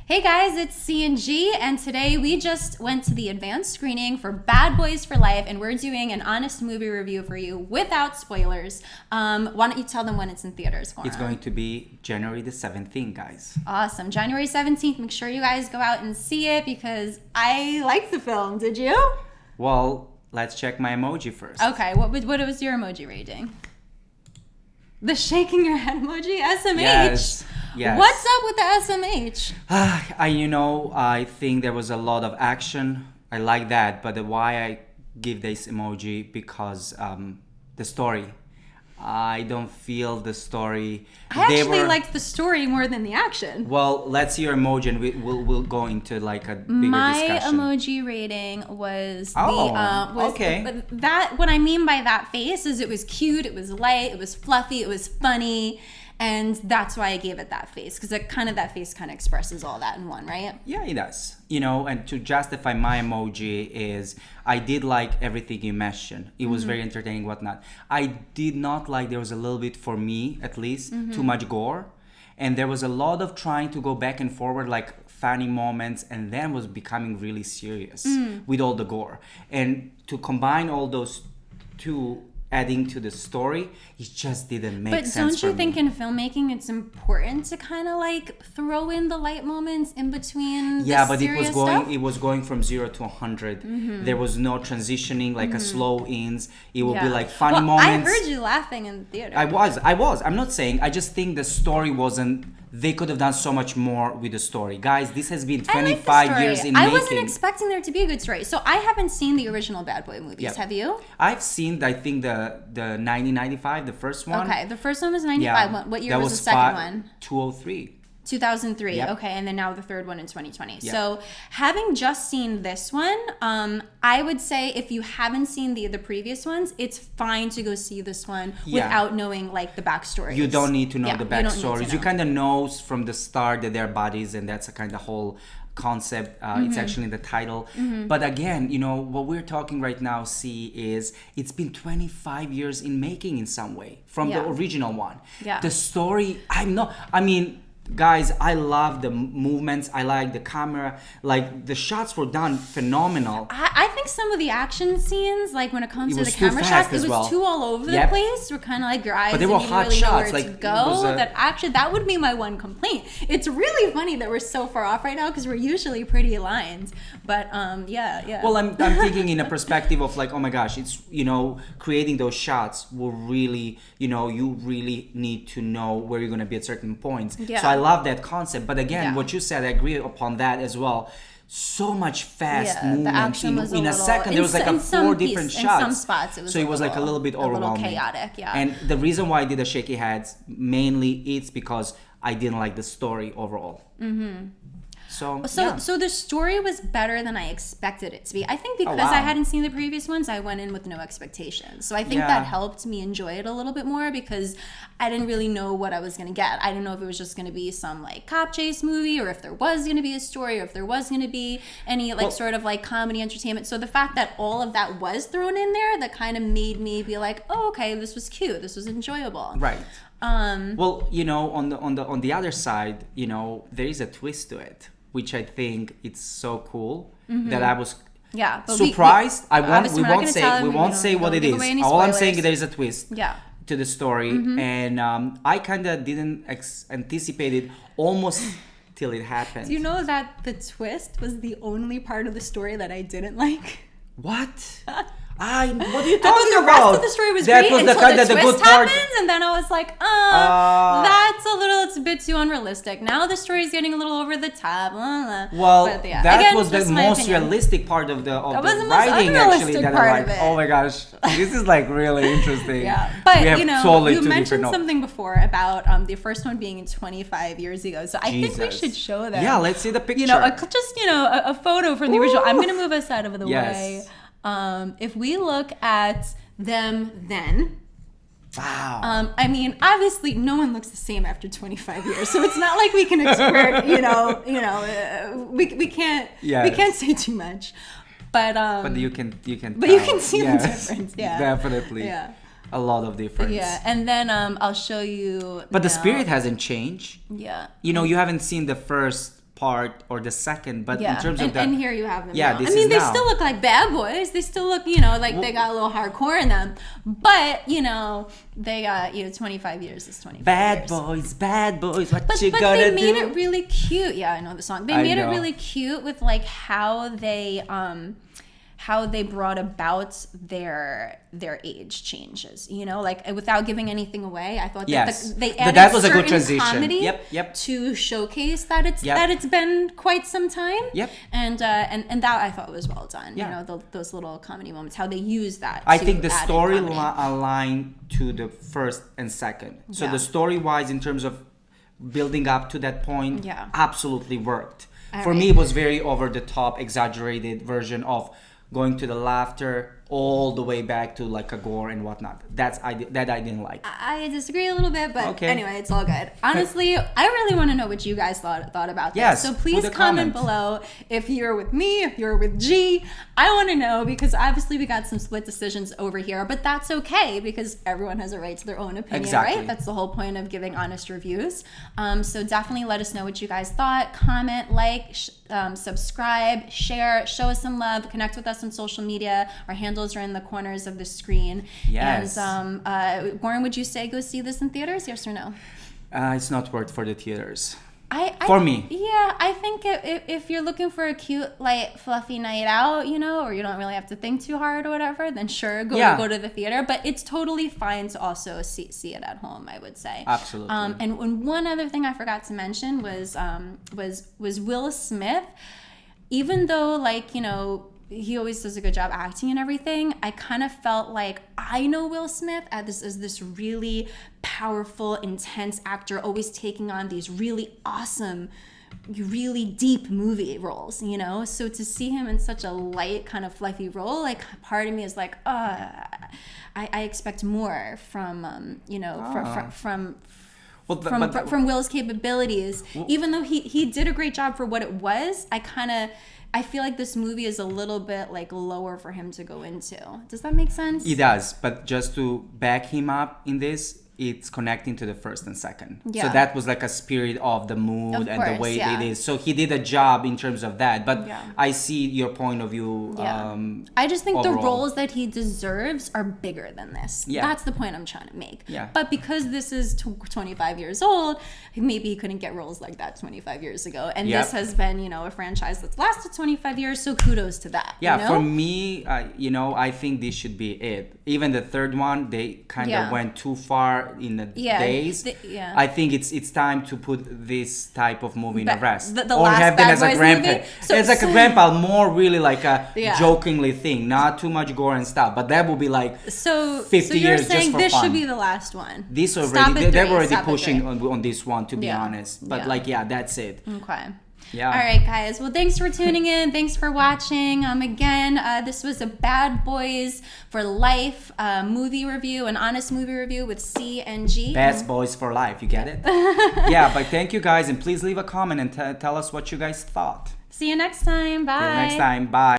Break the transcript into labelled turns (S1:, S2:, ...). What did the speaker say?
S1: Hey guys, it's C&G, and today we just went to the advanced screening for Bad Boys for Life, and we're doing an honest movie review for you without spoilers. Why don't you tell them when it's in theaters, Goran?
S2: It's going to be January the 17th, guys.
S1: Awesome. January 17th. Make sure you guys go out and see it because I liked the film. Did you?
S2: Well, let's check my emoji first.
S1: Okay, what was your emoji rating? The shaking your head emoji? SMH?
S2: Yes.
S1: What's up with the SMH?
S2: I think there was a lot of action. I like that, but why I give this emoji because the story. I don't feel the story.
S1: I liked the story more than the action.
S2: Well, let's see your emoji, and we'll go into like a bigger discussion.
S1: My emoji rating was
S2: okay.
S1: That what I mean by that face is it was cute, it was light, it was fluffy, it was funny. And that's why I gave it that face, because that face kind of expresses all that in one, right?
S2: Yeah, it does. And to justify my emoji is I did like everything you mentioned. It was very entertaining, whatnot. I did not like, there was a little bit, for me at least, too much gore. And there was a lot of trying to go back and forward, like funny moments, and then was becoming really serious with all the gore. And to combine all those two, adding to the story, it just didn't make sense.
S1: But don't you think in filmmaking it's important to kind of like throw in the light moments in between?
S2: Yeah, but
S1: stuff?
S2: it was going from 0 to 100. There was no transitioning, like a slow ins. It would be like funny moments.
S1: I heard you laughing in the theater.
S2: I was. I'm not saying. I just think the story wasn't. They could have done so much more with the story. Guys, this has been 25 years in making.
S1: I wasn't expecting there to be a good story. So I haven't seen the original Bad Boy movies. Yep. Have you?
S2: I've seen, I think, the 1995, the first one.
S1: Okay, the first one was 95. Yeah. What year was the second one?
S2: 2003.
S1: 2003.
S2: Yep.
S1: Okay, and then now the third one in 2020.
S2: Yep.
S1: So having just seen this one, I would say if you haven't seen the previous ones, it's fine to go see this one without knowing like the backstory.
S2: You don't need to know the backstories. You kind of know from the start that they're buddies, and that's a kind of whole concept. It's actually in the title. But again, what we're talking right now, is it's been 25 years in making in some way from the original one.
S1: Yeah.
S2: The story, guys, I love the movements. I like the camera. Like, the shots were done phenomenal.
S1: I think some of the action scenes, like when it comes to the camera shots, it was too all over the place. We're kind of like your eyes,
S2: but they were hot
S1: really
S2: shots.
S1: Know where to go. That would be my one complaint. It's really funny that we're so far off right now because we're usually pretty aligned. But yeah.
S2: Well, I'm thinking in a perspective of like, oh my gosh, it's creating those shots will really you really need to know where you're gonna be at certain points.
S1: Yeah.
S2: So I love that concept, but again, what you said, I agree upon that as well. So much fast movement in a second. There was like 4 different shots.
S1: In some spots,
S2: it was like a little bit overwhelming,
S1: chaotic. Yeah.
S2: And the reason why I did the shaky heads mainly it's because I didn't like the story overall. So
S1: the story was better than I expected it to be. I think because I hadn't seen the previous ones, I went in with no expectations. So I think that helped me enjoy it a little bit more because I didn't really know what I was going to get. I didn't know if it was just going to be some like cop chase movie or if there was going to be a story or if there was going to be any sort of like comedy entertainment. So the fact that all of that was thrown in there, that kind of made me be like, oh, okay, this was cute. This was enjoyable.
S2: Right. Well, on the other side, there is a twist to it, which I think it's so cool that I was surprised. We won't say what it is. All I'm saying is there is a twist to the story, and I kind of didn't anticipate it almost till it happened.
S1: Do you know that the twist was the only part of the story that I didn't like?
S2: What? What are you talking about?
S1: The rest of the story was great until the twist happens, and then I was like, it's a bit too unrealistic. Now the story's getting a little over the top.
S2: Well, that was the most realistic part of the writing, actually. That I'm like, oh my gosh, this is like really interesting.
S1: But you mentioned something before about the first one being 25 years ago, so I think we should show them.
S2: Yeah, let's see the picture.
S1: A photo from the original. I'm gonna move us out of the way. If we look at them then,
S2: wow.
S1: Obviously no one looks the same after 25 years, so it's not like we can expect, we can't say too much, but
S2: you can see
S1: the difference. Yeah,
S2: definitely.
S1: Yeah.
S2: A lot of difference.
S1: Yeah, and then I'll show you.
S2: But the spirit hasn't changed.
S1: Yeah.
S2: You haven't seen the first part or the second, but in terms of
S1: and here you have them.
S2: Yeah,
S1: now. I mean, they still look like Bad Boys. They still look, like they got a little hardcore in them. But they got 25 years is 25 years.
S2: Bad boys, what you
S1: but
S2: gonna do?
S1: But they made it really cute. Yeah, I know the song. They made it really cute with like how they brought about their age changes, like without giving anything away. I thought they added that was a good transition. Comedy to showcase that it's been quite some time. And that I thought was well done. Those little comedy moments, how they use that.
S2: I think the story aligned to the first and second. So the story wise, in terms of building up to that point, absolutely worked. For me, it was very over the top, exaggerated version of going to the laughter all the way back to like a gore and whatnot. That I didn't like.
S1: I disagree a little bit, but anyway, it's all good. Honestly, I really want to know what you guys thought about this.
S2: Yes,
S1: so please comment below if you're with me, if you're with G. I want to know, because obviously we got some split decisions over here, but that's okay because everyone has a right to their own opinion, right? That's the whole point of giving honest reviews. So definitely let us know what you guys thought. Comment, like, subscribe, share, show us some love, connect with us on social media. Our handles are in the corners of the screen.
S2: Yes.
S1: And Goran, would you say go see this in theaters? Yes or no?
S2: It's not worth for the theaters.
S1: For
S2: me.
S1: Yeah, I think if you're looking for a cute, light, fluffy night out, or you don't really have to think too hard or whatever, then sure, go to the theater. But it's totally fine to also see it at home, I would say.
S2: Absolutely.
S1: And one other thing I forgot to mention was Will Smith. Even though, he always does a good job acting and everything, I kind of felt like I know Will Smith as this really powerful, intense actor, always taking on these really awesome, really deep movie roles, So to see him in such a light, kind of fluffy role, like part of me is like, I expect more from, from Will's capabilities. Even though he did a great job for what it was, I feel like this movie is a little bit like lower for him to go into. Does that make sense?
S2: It does, but just to back him up in this, it's connecting to the first and second. So that was like a spirit of the mood and the way it is. So he did a job in terms of that. But I see your point of view.
S1: I just think
S2: overall,
S1: the roles that he deserves are bigger than this. That's the point I'm trying to make. But because this is 25 years old, maybe he couldn't get roles like that 25 years ago. And this has been, a franchise that's lasted 25 years. So kudos to that.
S2: For me, I think this should be it. Even the third one, they kind of went too far in the days. I think it's time to put this type of movie in a rest,
S1: or have them as a grandpa.
S2: It's like a grandpa, more really like a jokingly thing, not too much gore and stuff. But that would be like 50 years just for fun. So you're saying
S1: this should be the last one?
S2: This already, they're already pushing on this one, to be honest. But that's it.
S1: Okay. All right, guys. Well, thanks for tuning in. Thanks for watching. Again, this was a Bad Boys for Life movie review, an honest movie review with C and G.
S2: Bad Boys for Life. You get it? But thank you guys, and please leave a comment and tell us what you guys thought.
S1: See you next time. Bye.
S2: See you next time. Bye.